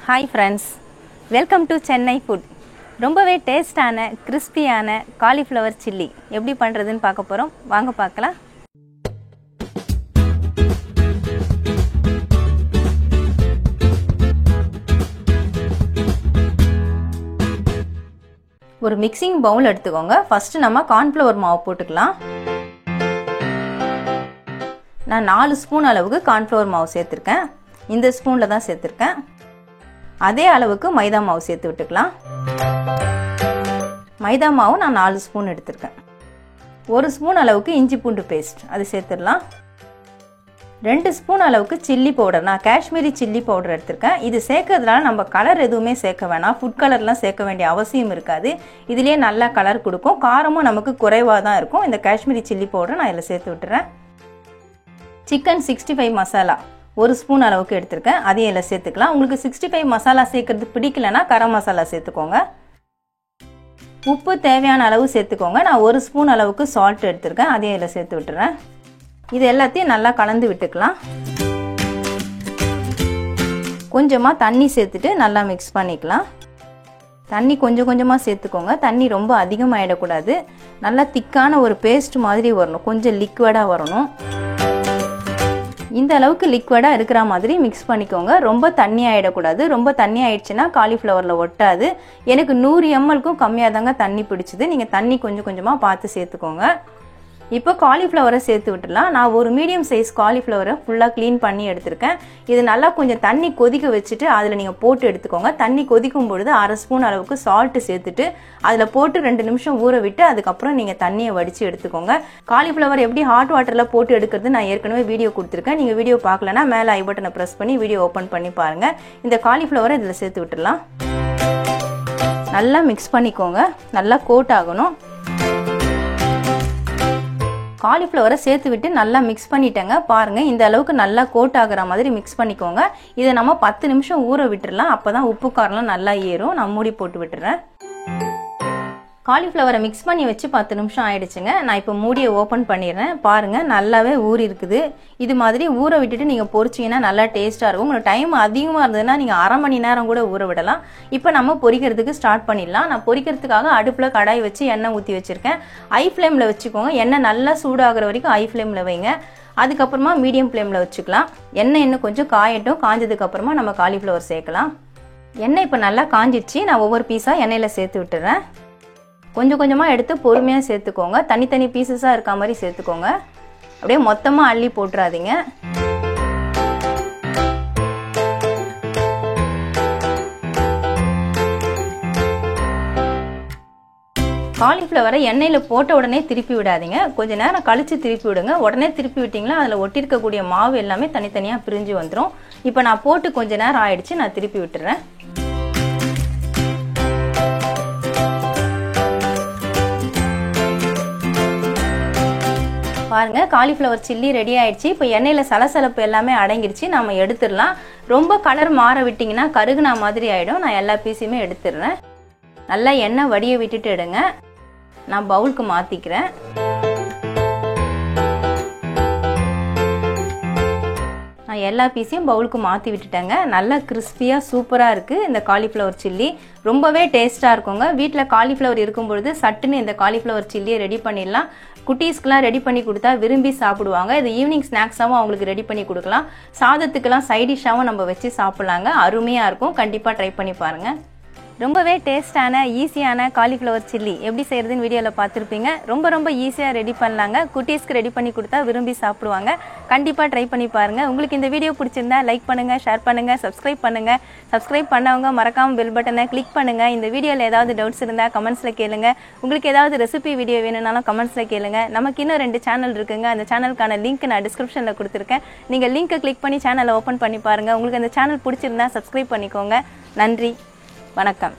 Hi friends, welcome to Chennai food. ரொம்பவே டேஸ்டான கிறிஸ்பியான காலிஃப்ளவர் சில்லி எப்படி பண்றதுன்னு பார்க்க போறோம். வாங்க பார்க்கலாம். ஒரு மிக்சிங் பவுல் எடுத்துக்கோங்க. ஃபர்ஸ்ட் நம்ம கார்ன்ஃப்ளவர் மாவு போட்டுக்கலாம். நான் 4 ஸ்பூன் அளவுக்கு கார்ன்ஃப்ளவர் மாவு சேர்த்திருக்கேன். இந்த ஸ்பூன்ல தான் சேர்த்திருக்கேன். அதே அளவுக்கு மைதா மாவு சேர்த்து விட்டுக்கலாம். மைதா மாவு நான் 4 ஸ்பூன் எடுத்திருக்கேன். 1 ஸ்பூன் அளவுக்கு இஞ்சி பூண்டு பேஸ்ட் அது சேர்த்துடலாம். 2 ஸ்பூன் அளவுக்கு சில்லி பவுடர், நான் காஷ்மீரி சில்லி பவுடர் எடுத்திருக்கேன். இது சேர்க்கறதுனால நம்ம கலர் எதுவுமே சேர்க்க வேணாம், ஃபுட் கலர்லாம் சேர்க்க வேண்டிய அவசியம் இருக்காது. இதுலேயே நல்லா கலர் கொடுக்கும், காரமும் நமக்கு குறைவாக தான் இருக்கும். இந்த காஷ்மீரி சில்லி பவுடர் நான் இதில் சேர்த்து விட்டுறேன். சிக்கன் 65 மசாலா 1 ஸ்பூன் அளவுக்கு எடுத்திருக்கேன், அதையும் இதில் சேர்த்துக்கலாம். உங்களுக்கு 65 மசாலா சேர்க்கறது பிடிக்கலன்னா கரம் மசாலா சேர்த்துக்கோங்க. உப்பு தேவையான அளவு சேர்த்துக்கோங்க. நான் 1 ஸ்பூன் அளவுக்கு சால்ட் எடுத்திருக்கேன், அதையும் இதில் சேர்த்து விட்டுறேன். இது எல்லாத்தையும் நல்லா கலந்து விட்டுக்கலாம். கொஞ்சமாக தண்ணி சேர்த்துட்டு நல்லா மிக்ஸ் பண்ணிக்கலாம். தண்ணி கொஞ்சம் கொஞ்சமாக சேர்த்துக்கோங்க. தண்ணி ரொம்ப அதிகமாகிடக்கூடாது. நல்லா திக்கான ஒரு பேஸ்ட் மாதிரி வரணும், கொஞ்சம் லிக்விடாக வரணும். இந்த அளவுக்கு லிக்விடாக இருக்கிற மாதிரி மிக்ஸ் பண்ணிக்கோங்க. ரொம்ப தண்ணி ஆகிடக்கூடாது. ரொம்ப தண்ணி ஆயிடுச்சுன்னா காலிஃப்ளவரில் ஒட்டாது. எனக்கு 100 mlக்கும் கம்மியாக தாங்க தண்ணி பிடிச்சிது. நீங்கள் தண்ணி கொஞ்சம் கொஞ்சமாக பார்த்து சேர்த்துக்கோங்க. இப்போ காலிஃப்ளவரை சேர்த்து விட்டுடலாம். நான் ஒரு மீடியம் சைஸ் காலிஃப்ளவரை ஃபுல்லாக க்ளீன் பண்ணி எடுத்திருக்கேன். இது நல்லா கொஞ்சம் தண்ணி கொதிக்க வச்சுட்டு அதில் நீங்கள் போட்டு எடுத்துக்கோங்க. தண்ணி கொதிக்கும் பொழுது 1/2 ஸ்பூன் அளவுக்கு சால்ட்டு சேர்த்துட்டு அதில் போட்டு 2 நிமிஷம் ஊற விட்டு அதுக்கப்புறம் நீங்கள் தண்ணியை வடித்து எடுத்துக்கோங்க. காலிஃப்ளவர் எப்படி ஹாட் வாட்டரில் போட்டு எடுக்கிறது நான் ஏற்கனவே வீடியோ கொடுத்துருக்கேன். நீங்கள் வீடியோ பார்க்கலன்னா மேலே ஐ பட்டனை ப்ரெஸ் பண்ணி வீடியோ ஓப்பன் பண்ணி பாருங்கள். இந்த காலிஃப்ளவரை இதில் சேர்த்து விட்டுடலாம். நல்லா மிக்ஸ் பண்ணிக்கோங்க. நல்லா கோட் ஆகணும். காலிஃப்ளவரை சேர்த்து விட்டு நல்லா மிக்ஸ் பண்ணிட்டேங்க. பாருங்கள், இந்த அளவுக்கு நல்லா கோட் ஆகிற மாதிரி மிக்ஸ் பண்ணிக்கோங்க. இதை நம்ம 10 நிமிஷம் ஊற விட்டுடலாம். அப்போ தான் உப்பு காரம்லாம் நல்லா ஏறும். நான் மூடி போட்டு விட்டுறேன். காலிஃப்ளவரை மிக்ஸ் பண்ணி வச்சு 10 நிமிஷம் ஆயிடுச்சுங்க. நான் இப்போ மூடியை ஓப்பன் பண்ணிடுறேன். பாருங்கள், நல்லாவே ஊறி இருக்குது. இது மாதிரி ஊற விட்டுட்டு நீங்கள் பொரிச்சிங்கன்னா நல்லா டேஸ்ட்டாக இருக்கும். உங்களுக்கு டைம் அதிகமாக இருந்ததுன்னா நீங்கள் 1/2 மணி நேரம் கூட ஊற விடலாம். இப்போ நம்ம பொரிக்கிறதுக்கு ஸ்டார்ட் பண்ணிடலாம். நான் பொரிக்கிறதுக்காக அடுப்பில் கடாய் வச்சு எண்ணெய் ஊற்றி வச்சுருக்கேன். ஹை ஃப்ளேமில் வச்சுக்கோங்க. எண்ணெய் நல்லா சூடாகிற வரைக்கும் ஹை ஃப்ளேமில் வைங்க. அதுக்கப்புறமா மீடியம் ஃப்ளேமில் வச்சுக்கலாம். எண்ணெய் இன்னும் கொஞ்சம் காயட்டும். காஞ்சதுக்கப்புறமா நம்ம காலிஃப்ளவர் சேர்க்கலாம். எண்ணெய் இப்போ நல்லா காஞ்சிடுச்சு. நான் ஒவ்வொரு பீஸாக எண்ணெயில் சேர்த்து விட்டுறேன். கொஞ்சம் கொஞ்சமாக எடுத்து பொறுமையாக சேர்த்துக்கோங்க. தனித்தனி பீசஸாக இருக்க மாதிரி சேர்த்துக்கோங்க. அப்படியே மொத்தமாக அள்ளி போட்டுறாதீங்க. காலிஃப்ளவரை எண்ணெயில் போட்ட உடனே திருப்பி விடாதீங்க. கொஞ்சம் நேரம் கழித்து திருப்பி விடுங்க. உடனே திருப்பி விட்டிங்களா அதில் ஒட்டியிருக்கக்கூடிய மாவு எல்லாமே தனித்தனியாக பிரிஞ்சு வந்துடும். இப்போ நான் போட்டு கொஞ்ச நேரம் ஆயிடுச்சு. நான் திருப்பி விட்டுறேன். பாருங்க, காலிஃப்ளவர் சில்லி ரெடி ஆயிடுச்சு. இப்போ எண்ணெயில் சலசலப்பு எல்லாமே அடங்கிடுச்சு. நம்ம எடுத்துடலாம். ரொம்ப கலர் மாற விட்டிங்கன்னா கருகுனா மாதிரி ஆகிடும். நான் எல்லா பீஸையுமே எடுத்துடுறேன். நல்லா எண்ணெய் வடிய விட்டுட்டு எடுங்க. நான் பவுலுக்கு மாற்றிக்கிறேன். நான் எல்லா பீஸையும் பவுலுக்கு மாற்றி விட்டுட்டேங்க. நல்லா கிறிஸ்பியாக சூப்பராக இருக்குது இந்த காலிஃப்ளவர் சில்லி. ரொம்பவே டேஸ்ட்டாக இருக்குங்க. வீட்டில் காலிஃப்ளவர் இருக்கும் பொழுது சட்டுன்னு இந்த காலிஃப்ளவர் சில்லியை ரெடி பண்ணிடலாம். குட்டீஸ்க்கெலாம் ரெடி பண்ணி கொடுத்தா விரும்பி சாப்பிடுவாங்க. இது ஈவினிங் ஸ்நாக்ஸாகவும் அவங்களுக்கு ரெடி பண்ணி கொடுக்கலாம். சாதத்துக்கெல்லாம் சைடிஷாகவும் நம்ம வச்சு சாப்பிட்லாங்க. அருமையாக இருக்கும். கண்டிப்பாக ட்ரை பண்ணி பாருங்கள். ரொம்பவே டேஸ்டான ஈஸியான காலிஃப்ளவர் சில்லி எப்படி செய்கிறதுன்னு வீடியோவில் பார்த்துருப்பீங்க. ரொம்ப ஈஸியாக ரெடி பண்ணலாங்க. குட்டீஸ்க்கு ரெடி பண்ணி கொடுத்தா விரும்பி சாப்பிடுவாங்க. கண்டிப்பாக ட்ரை பண்ணி பாருங்கள். உங்களுக்கு இந்த வீடியோ பிடிச்சிருந்தா லைக் பண்ணுங்கள், ஷேர் பண்ணுங்கள், சப்ஸ்கிரைப் பண்ணுங்கள். சப்ஸ்கிரைப் பண்ணவங்க மறக்காமல் பெல் பட்டனை கிளிக் பண்ணுங்கள். இந்த வீடியோவில் ஏதாவது டவுட்ஸ் இருந்தால் கமெண்ட்ஸில் கேளுங்க. உங்களுக்கு ஏதாவது ரெசிபி வீடியோ வேணும்னாலும் கமெண்ட்ஸில் கேளுங்க. நமக்கு இன்னும் 2 சேனல் இருக்குங்க. அந்த சேனலுக்கான லிங்க் நான் டிஸ்கிரிப்ஷனில் கொடுத்துருக்கேன். நீங்கள் லிங்க்கை கிளிக் பண்ணி சேனலை ஓப்பன் பண்ணி பாருங்கள். உங்களுக்கு அந்த சேனல் பிடிச்சிருந்தா சப்ஸ்கிரைப் பண்ணிக்கோங்க. நன்றி, வணக்கம்.